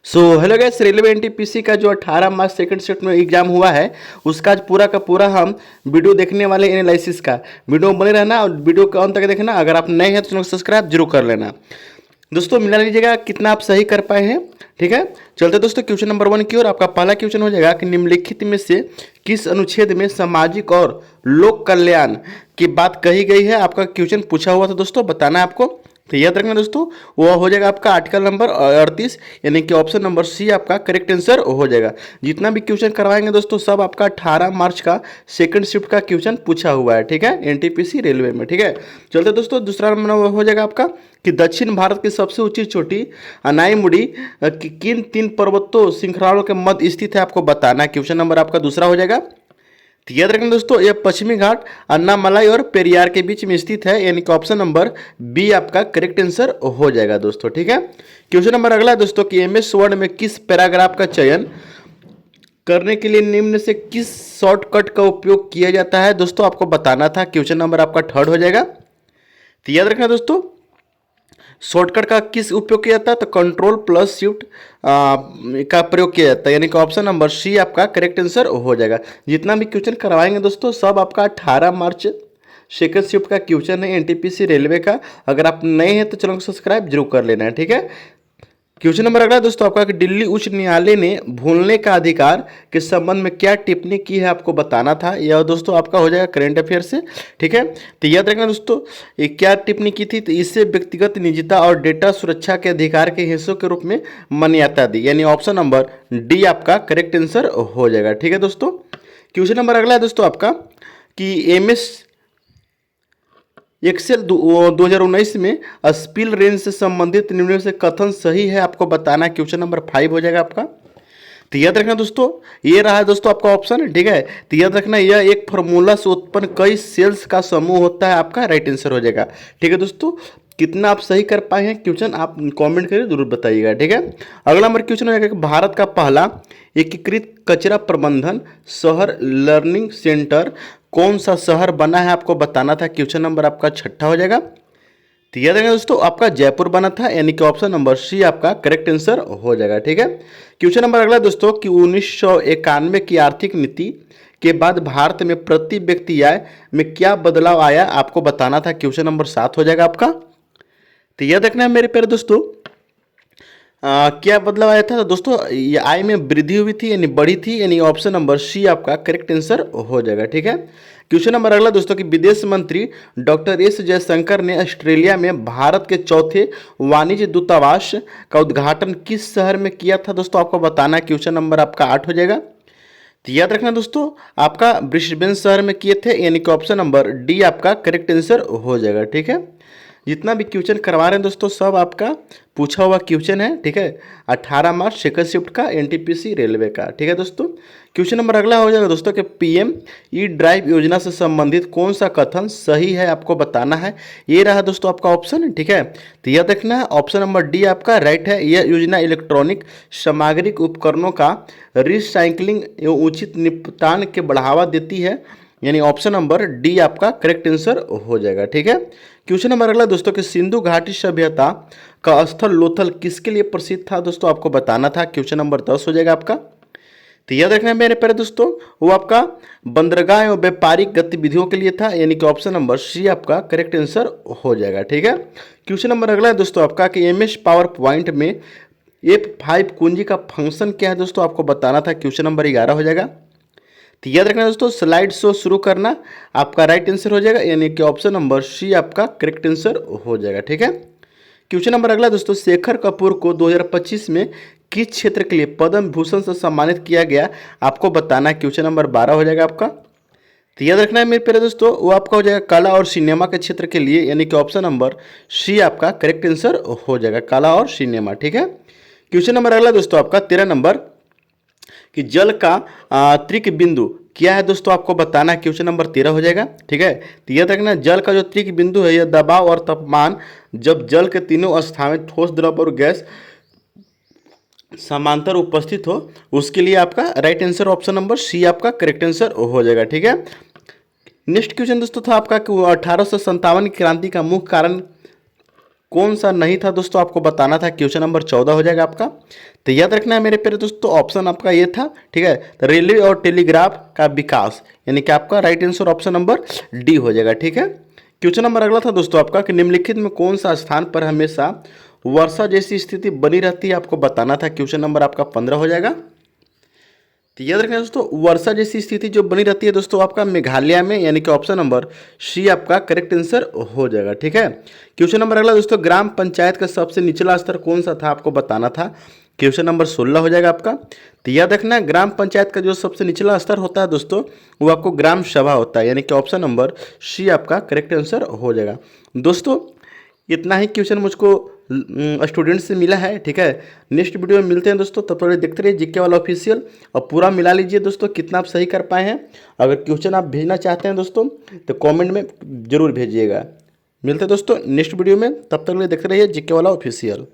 So hello guys, railway NTPC का जो 18 मार्च second shift में एग्जाम हुआ है उसका आज पूरा का पूरा हम वीडियो देखने वाले एनालिसिस का। वीडियो में बने रहना और वीडियो को अंत तक देखना। अगर आप नए हैं तो चैनल को सब्सक्राइब जरूर कर लेना। दोस्तों मिला लीजिएगा कितना आप सही कर पाए हैं। ठीक है, चलते दोस्तों क्वेश्चन नंबर 1 की ओर। आपका पहला क्वेश्चन हो जाएगा कि निम्नलिखित में से किस अनुच्छेद में सामाजिक और लोक कल्याण की बात कही गई है। आपका क्वेश्चन पूछा हुआ था दोस्तों, बताना है आपको। तो याद रखना दोस्तों, वो हो जाएगा आपका आर्टिकल नंबर 38, यानी कि ऑप्शन नंबर सी आपका करेक्ट आंसर हो जाएगा। जितना भी क्वेश्चन करवाएंगे दोस्तों सब आपका 18 मार्च का सेकंड शिफ्ट का क्वेश्चन पूछा हुआ है। ठीक है, एनटीपीसी रेलवे में। ठीक है, चलते दोस्तों दूसरा नंबर हो जाएगा आपका कि दक्षिण भारत की सबसे ऊंची चोटी अनाईमुड़ी किन 3 पर्वतों श्रृंखलाओं के मध्य स्थित है, आपको बताना है। क्वेश्चन नंबर आपका दूसरा हो जाएगा। तो याद रखना दोस्तों, यह पश्चिमी घाट अन्नामलाई और पेरियार के बीच में स्थित है, यानी कि ऑप्शन नंबर बी आपका करेक्ट आंसर हो जाएगा दोस्तों। ठीक है, क्वेश्चन नंबर अगला है दोस्तों कि एमएस वर्ड में किस पैराग्राफ का चयन करने के लिए निम्न से किस शॉर्टकट का उपयोग किया जाता है, दोस्तों आपको बताना था। क्वेश्चन नंबर आपका थर्ड हो जाएगा। तो याद रखना दोस्तों, शॉर्टकट का किस उपयोग किया जाता है, तो कंट्रोल प्लस शिफ्ट का प्रयोग किया जाता है, यानी कि ऑप्शन नंबर सी आपका करेक्ट आंसर हो जाएगा। जितना भी क्वेश्चन करवाएंगे दोस्तों सब आपका 18 मार्च सेकंड शिफ्ट का क्वेश्चन है एनटीपीसी रेलवे का। अगर आप नए हैं तो चैनल को सब्सक्राइब जरूर कर लेना है। ठीक है, क्वेश्चन नंबर अगला दोस्तों आपका कि दिल्ली उच्च न्यायालय ने भूलने का अधिकार के संबंध में क्या टिप्पणी की है, आपको बताना था। यह दोस्तों आपका हो जाएगा करंट अफेयर से। ठीक है, तो याद रखना दोस्तों ये क्या टिप्पणी की थी, तो इससे व्यक्तिगत निजता और डेटा सुरक्षा के अधिकार के हिस्सों के रूप में मान्यता दी, यानी ऑप्शन नंबर डी आपका करेक्ट आंसर हो जाएगा। ठीक है दोस्तों, क्वेश्चन नंबर अगला है दोस्तों आपका कि एमएस एक्सेल 2019 में स्पिल रेंज से संबंधित निम्न से कथन सही है, आपको बताना। क्वेश्चन नंबर 5 हो जाएगा आपका। तो याद रखना दोस्तों, ये रहा है दोस्तों आपका ऑप्शन। ठीक है, तो याद रखना यह एक फार्मूला से उत्पन्न कई सेल्स का समूह होता है, आपका राइट आंसर हो जाएगा। ठीक है दोस्तों, कितना आप सही कर पाए हैं क्वेश्चन आप कमेंट करके जरूर बताइएगा। ठीक है, अगला नंबर क्वेश्चन हो जाएगा कि भारत का पहला एकीकृत कचरा प्रबंधन शहर लर्निंग सेंटर कौन सा शहर बना है, आपको बताना था। क्वेश्चन नंबर आपका छठा हो जाएगा। तो याद रखना दोस्तों आपका जयपुर बना था, यानी कि ऑप्शन नंबर सी आपका करेक्ट आंसर हो जाएगा। ठीक है, क्वेश्चन नंबर अगला दोस्तों कि 1991 की आर्थिक नीति के बाद भारत में प्रति व्यक्ति आय में क्या बदलाव आया, आपको बताना था। क्वेश्चन नंबर 7 हो जाएगा आपका। तो याद रखना है मेरे प्यारे दोस्तों, क्या बदलाव आया था, तो दोस्तों ये आय में वृद्धि हुई थी, यानी बढ़ी थी, यानी ऑप्शन नंबर सी आपका करेक्ट आंसर हो जाएगा। ठीक है, क्वेश्चन नंबर अगला दोस्तों कि विदेश मंत्री डॉक्टर एस जयशंकर ने ऑस्ट्रेलिया में भारत के चौथे वाणिज्य दूतावास का उद्घाटन किस शहर में किया था, दोस्तों आपको बताना है। क्वेश्चन नंबर आपका 8 हो जाएगा। तो याद रखना दोस्तों आपका ब्रिस्बेन शहर में किए थे, यानी कि ऑप्शन नंबर डी आपका करेक्ट आंसर हो जाएगा। ठीक है, जितना भी क्वेश्चन करवा रहे हैं दोस्तों सब आपका पूछा हुआ क्वेश्चन है। ठीक है, 18 मार्च सेकंड शिफ्ट का एनटीपीसी रेलवे का। ठीक है दोस्तों, क्वेश्चन नंबर अगला हो जाएगा दोस्तों कि पीएम ई ड्राइव योजना से संबंधित कौन सा कथन सही है, आपको बताना है। ये रहा दोस्तों आपका ऑप्शन। ठीक है, तो याद रखना है ऑप्शन नंबर डी आपका राइट है। यह योजना इलेक्ट्रॉनिक सामग्री उपकरणों का रिसाइकलिंग एवं उचित निपटान के बढ़ावा देती है, यानी ऑप्शन नंबर डी आपका करेक्ट आंसर हो जाएगा। ठीक है, क्वेश्चन नंबर अगला दोस्तों कि सिंधु घाटी सभ्यता का स्थल लोथल किसके लिए प्रसिद्ध था, दोस्तों आपको बताना था। क्वेश्चन नंबर 10 हो जाएगा आपका। तो याद रखना है मेरे प्यारे दोस्तों, वो आपका बंदरगाह एवं व्यापारिक गतिविधियों के लिए था, यानी कि ऑप्शन नंबर सी आपका करेक्ट आंसर हो जाएगा। ठीक है, क्वेश्चन नंबर अगला है दोस्तों आपका कि एमएस पावर पॉइंट में F5 कुंजी का फंक्शन क्या है, दोस्तों आपको बताना था। क्वेश्चन नंबर 11 हो जाएगा। तो याद रखना दोस्तों स्लाइड शो शुरू करना आपका राइट आंसर हो जाएगा, यानी कि ऑप्शन नंबर सी आपका करेक्ट आंसर हो जाएगा। ठीक है, क्वेश्चन नंबर अगला दोस्तों शेखर कपूर को 2025 में किस क्षेत्र के लिए पद्म भूषण से सम्मानित किया गया, आपको बताना है। क्वेश्चन नंबर 12 हो जाएगा आपका। तो याद रखना है मेरे प्यारे दोस्तों वो आपका हो जाएगा कला और सिनेमा के क्षेत्र के लिए, यानी कि ऑप्शन नंबर सी आपका करेक्ट आंसर हो जाएगा, कला और सिनेमा। ठीक है, क्वेश्चन नंबर अगला दोस्तों आपका 13 नंबर कि जल का त्रिक बिंदु क्या है, दोस्तों आपको बताना है। क्वेश्चन नंबर 13 हो जाएगा। ठीक है, तो याद रखना जल का जो त्रिक बिंदु है यह दबाव और तापमान जब जल के तीनों अवस्था में ठोस द्रव और गैस समांतर उपस्थित हो उसके लिए आपका right answer option number C आपका करेक्ट आंसर हो जाएगा। ठीक है, नेक्स्ट क्वेश्चन दोस्तों था आपका कि 1857 की क्रांति का मुख्य कारण कौन सा नहीं था दोस्तों आपको बताना था। क्वेश्चन नंबर 14 हो जाएगा आपका। तो याद रखना है मेरे प्यारे दोस्तों, ऑप्शन आपका ये था, ठीक है। तो रेलवे और टेलीग्राफ का विकास, यानी कि आपका right answer option number D हो जाएगा, ठीक है। क्वेश्चन नंबर अगला था दोस्तों आपका कि निम्नलिखित में कौन सा स्थान पर हमेशा वर्षा जैसी स्थिति बनी रहती है, आपको बताना था। क्वेश्चन नंबर आपका 15 हो जाएगा। तो याद रखना दोस्तों, वर्षा जैसी स्थिति जो बनी रहती है दोस्तों आपका मेघालय में, यानी कि ऑप्शन नंबर सी आपका करेक्ट आंसर हो जाएगा, ठीक है। क्वेश्चन नंबर अगला दोस्तों, ग्राम पंचायत का सबसे निचला स्तर कौन सा था, आपको बताना था। क्वेश्चन नंबर 16 हो जाएगा आपका। तो याद रखना, ग्राम पंचायत का जो सबसे निचला स्तर होता है दोस्तों, वो आपको ग्राम सभा होता है, यानी कि ऑप्शन नंबर सी आपका करेक्ट आंसर हो जाएगा। दोस्तों इतना ही क्वेश्चन मुझको स्टूडेंट से मिला है, ठीक है। नेक्स्ट वीडियो में मिलते हैं दोस्तों, तब तक देखते रहिए जीके वाला ऑफिशियल, और पूरा मिला लीजिए दोस्तों कितना आप सही कर पाए हैं। अगर क्वेश्चन आप भेजना चाहते हैं दोस्तों तो कमेंट में जरूर भेजिएगा। मिलते हैं दोस्तों नेक्स्ट वीडियो में, तब तक के लिए देखते रहिए जीके वाला ऑफिशियल।